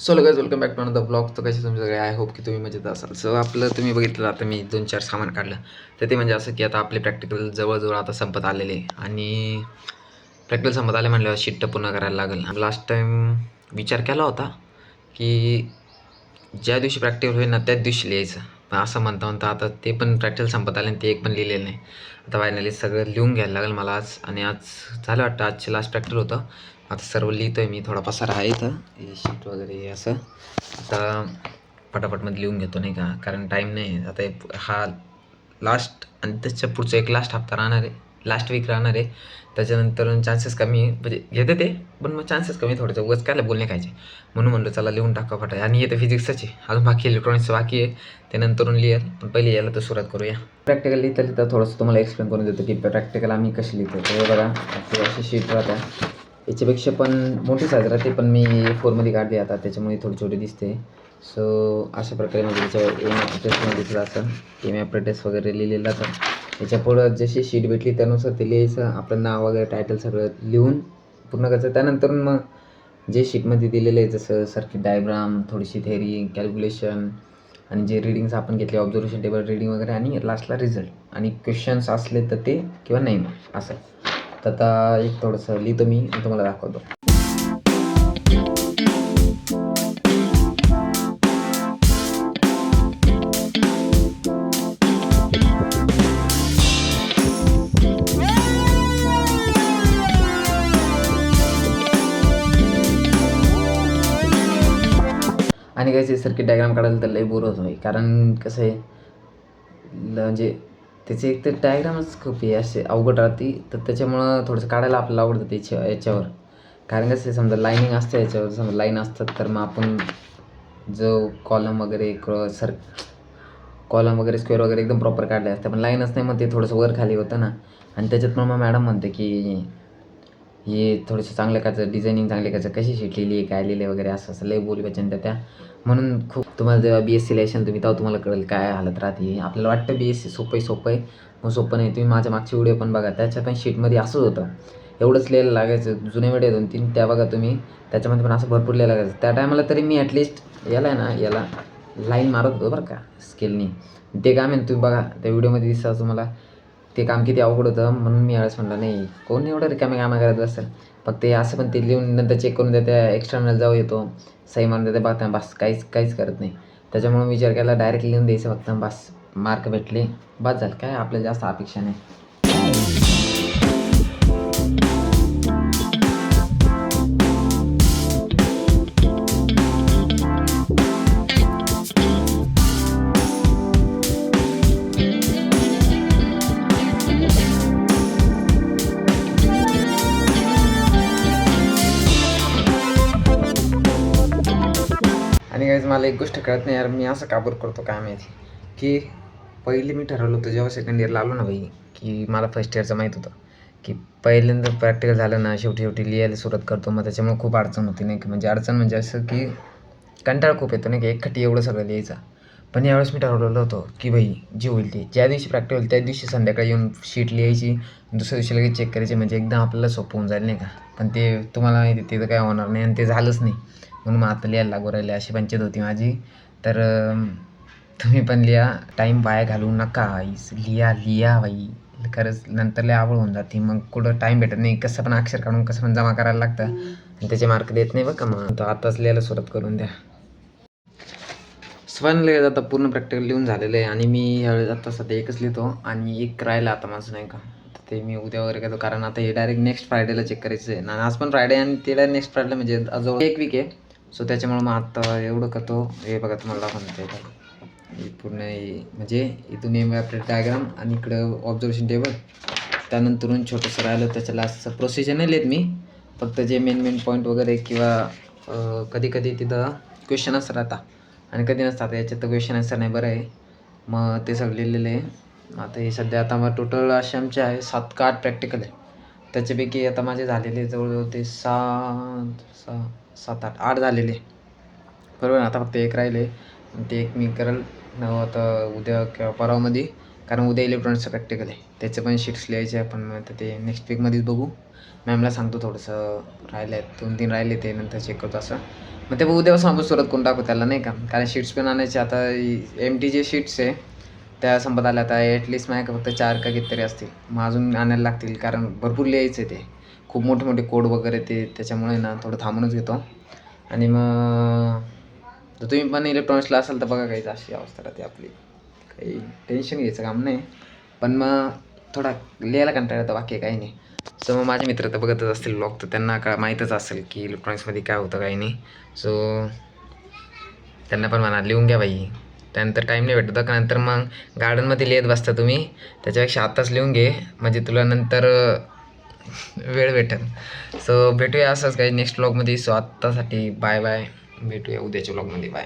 So guys welcome back to another blog. तर कसे तुमचं सगळे, आय होप की तुम्ही मजेत असाल. सो आपलं तुम्ही बघितलं आता मी 2-4 सामान काढलं. तर ते म्हणजे असं की आता आपले प्रॅक्टिकल जवळजवळ आता संपत आलेले आणि प्रॅक्टिकल संपत आले म्हटल्यावर शिट्ट पूर्ण करायला लागेल. लास्ट टाईम विचार केला होता की ज्या दिवशी प्रॅक्टिकल होईल ना त्याच दिवशी लिहायचं. पण असं म्हणता आता ते पण प्रॅक्टिकल संपत आले आणि ते एक पण लिहिलेलं नाही. आता फायनली सगळं लिहून घ्यायला लागेल मला आज. आणि आज झालं वाटतं, आजचे लास्ट प्रॅक्टिकल होतं. आता सर्व लिहितो आहे मी, थोडा पसारा आहे इथं, हे शीट वगैरे हे असं. आता पटापटमध्ये लिहून घेतो नाही का, कारण टाईम नाही. आता हा लास्ट आणि त्याच्या पुढचं एक लास्ट हप्ता राहणार आहे, लास्ट वीक राहणार आहे. त्याच्यानंतर चान्सेस कमी म्हणजे घेते ते, पण मग चान्सेस कमी थोडेसे, उगाच काय बोलणे खायचे. म्हणून म्हणलं चला लिहून टाका फटा. आणि येतं फिजिक्सच आहे, अजून बाकी इलेक्ट्रॉनिक्सचं बाकी आहे, ते नंतरून लिहेल. पण पहिले यायला तर सुरुवात करूया. प्रॅक्टिकल लिहिता लिहिता थोडंसं तुम्हाला एक्सप्लेन करून देतो की प्रॅक्टिकल आम्ही कशी लिहितो. तर बघा, आपली अशी शीट राहत्या, याच्यापेक्षा पण मोठी साईज राहते, पण मी 4मध्ये काढली आता, त्याच्यामुळे थोडी छोटी दिसते. सो अशा प्रकारे म्हणजे त्याच्यावर एम ॲप्रेटेसमध्ये दिसलं असं, एम ॲप्रेटेस वगैरे लिहिलेलं तर याच्या पुढं जशी शीट भेटली त्यानुसार ते लिहायचं, आपलं नाव वगैरे टायटल सगळं लिहून पूर्ण करायचं. त्यानंतर मग जे शीटमध्ये दिलेलं आहे जसं सर्किट डायग्राम, थोडीशी थेअरी, कॅल्क्युलेशन आणि जे रीडिंग्स आपण घेतले, ऑब्झर्वेशन टेबल रीडिंग वगैरे, आणि लास्टला रिझल्ट आणि क्वेश्चन्स असले तर ते किंवा नाही असं. तर आता एक थोडंसं लिहितो मी आणि तुम्हाला दाखवतो. आणि काय सर्किट डायग्राम काढायला तर लई बोर होतो आहे, कारण कसं आहे म्हणजे त्याचे एक तर डायग्रामच खूप हे असे अवघड राहते. तर त्याच्यामुळं थोडंसं काढायला आपल्याला आवडतं याच्यावर. कारण कसं आहे, समजा लाईनिंग असतं याच्यावर, समजा लाईन असतात तर मग आपण जो कॉलम वगैरे कॉलम वगैरे स्क्वेअर वगैरे एकदम प्रॉपर काढले असते, पण लाईनच नाही, मग ते थोडंसं वर खाली होतं ना. आणि त्याच्यात मग मॅडम म्हणते की हे थोडंसं चांगलं करायचं, डिझायनिंग चांगली करायचं, कशी शीट लिहिली आहे, काय लिहिलं वगैरे, असं असं लई बोली वचन त्या. म्हणून खूप तुम्हाला जेव्हा BSc लिहायचं तुम्ही, तेव्हा तुम्हाला कळेल काय हालत राहते. आपल्याला वाटतं BSc सोपं आहे, मग सोपं नाही. तुम्ही माझ्या मागचे व्हिडिओ पण बघा, त्याच्या पण शीटमध्ये असंच होतं, एवढंच लिहायला लागायचं. जुने व्हिडिओ 2-3 त्या बघा तुम्ही, त्याच्यामध्ये पण असं भरपूर लिहायला लागायचं. त्या टायमाला तरी मी ॲटलिस्ट याला आहे ना, याला लाईन मारत होतो बरं का, स्केलनी. ते काम आहे तुम्ही बघा त्या व्हिडिओमध्ये दिसतं तुम्हाला, ते काम किती अवघड होतं. म्हणून मी यावेळेस म्हणलं नाही, कोण एवढं रिकामे कामं करत असेल. फक्त ते असं पण ते लिहून नंतर चेक करून देत्या, एक्सटर्नल जाऊ येतो, सही मारून देते, बघता बस, काहीच करत नाही. त्याच्यामुळे विचार केला डायरेक्ट लिहून द्यायचं, फक्त बस मार्क भेटले बस झालं. काय आपल्याला जास्त अपेक्षा नाही. आणि गाईज मला एक गोष्ट कळत नाही यार, मी असं का बरं करतो काय माहिती. की पहिले मी ठरवलं होतं जेव्हा सेकंड इयरला आलो ना भाई, की मला फर्स्ट इयरचं माहीत होतं की पहिल्यांदा प्रॅक्टिकल झालं ना, शेवटी लिहायला सुरुवात करतो. मग त्याच्यामुळे खूप अडचण होती नाही की, म्हणजे अडचण म्हणजे असं की कंटाळा खूप येतो नाही की एकखट्टी एवढं सगळं लिहायचं. पण यावेळेस मी ठरवलेलं होतं की भाई जे होईल ते, ज्या दिवशी प्रॅक्टिकल होईल त्याच दिवशी संध्याकाळी येऊन शीट लिहायची, दुसऱ्या दिवशी लगेच चेक करायची, म्हणजे एकदम आपल्याला सोपं होऊन जाईल नाही का. पण ते तुम्हाला माहिती तिथं काय होणार नाही, आणि ते झालंच नाही. म्हणून मग आता लिहायला लागू राहिले, अशी पंचायत होती माझी. तर तुम्ही पण लिहा, टाईम वाया घालवू नका. लिहा बाई, खरंच नंतर लय आवड होऊन जाते. मग कुठं टाईम भेटत नाही, कसं पण अक्षर काढून कसं पण जमा करायला लागतं, आणि त्याचे मार्क देत नाही बघा. मग तर आताच लिहायला सुरुवात करून द्या. फायनली आता पूर्ण प्रॅक्टिकल लिहून झालेलं आहे, आणि मी ह्यावेळेस आता सध्या एकच लिहितो, आणि एक राहिलं आता माझं नाही का. ते मी उद्या वगैरे करतो, कारण आता हे डायरेक्ट नेक्स्ट फ्रायडेला चेक करायचं आहे ना. आज पण फ्रायडे आणि ते डायरेक्ट नेक्स्ट फ्रायडेला, म्हणजे अजून एक वीक आहे. सो त्याच्यामुळे मग आता एवढं करतो. हे बघा तुम्हाला दाखवतो हे पूर्ण, म्हणजे इथून एम ॲप्रेट डायग्राम आणि इकडं ऑब्झर्वेशन टेबल. त्यानंतरून छोटंसं राहिलं त्याच्या लास्टचं प्रोसिजर नाही लिहित मी, फक्त जे मेन पॉईंट वगैरे, किंवा कधी तिथं क्वेश्चन असं राहता आणि कधी नसतात. याच्यात तर क्वेश्चन आन्सर नाही, बरं आहे. मग ते सगळं लिहिलेलं आहे. आता हे सध्या आता मग टोटल असे आमचे आहे 7 का 8 प्रॅक्टिकल आहे. त्याच्यापैकी आता माझे झालेले जवळजवळ ते 7-8 झालेले, बरोबर. आता फक्त एक राहिले, ते एक मी करेल आता उद्या किंवा परवामध्ये. कारण उद्या इलेक्ट्रॉनिक्सचं प्रॅक्टिकल आहे, त्याचे पण शीट्स लिहायचे आहे. पण मग आता ते नेक्स्ट वीकमध्येच बघू. मॅमला सांगतो थोडंसं राहिलं आहे, 2-3 राहिले ते नंतर चेक करतो असं. मग ते उद्यापासून आपण सुरुवात करून टाकू त्याला नाही का, कारण शीट्स पण आणायचे. आता MT जे शीट्स आहे त्या संपत आल्या. आता ॲटलिस्ट माझ्या फक्त 4 का कितीतरी असतील, मग अजून आणायला लागतील कारण भरपूर लिहायचं आहे. ते खूप मोठे मोठे कोड वगैरे ते, त्याच्यामुळे ना थोडं थांबूनच घेतो. आणि मग तर तुम्ही पण इलेक्ट्रॉनिक्सला असाल तर बघा, काहीच अशी अवस्था राहते आपली. काही टेन्शन घ्यायचं काम नाही, पण मग थोडा लिहायला कंटाळा येतो, बाकी काही नाही. सो मग माझे मित्र तर बघतच असतील ब्लॉग, तर त्यांना माहीतच असेल की इलेक्ट्रॉनिक्समध्ये काय होतं काही नाही. सो त्यांना पण म्हणा लिहून घ्या बाई, त्यानंतर टाईम नाही भेटत का, नंतर मग गार्डनमध्ये लिहित बसता तुम्ही. त्याच्यापेक्षा आत्ताच लिहून घे, म्हणजे तुला नंतर वेळ भेटेल. सो भेटूया असंच काही नेक्स्ट व्लॉगमध्ये. सो आत्तासाठी बाय बाय, भेटूया उद्याच्या व्लॉगमध्ये. बाय.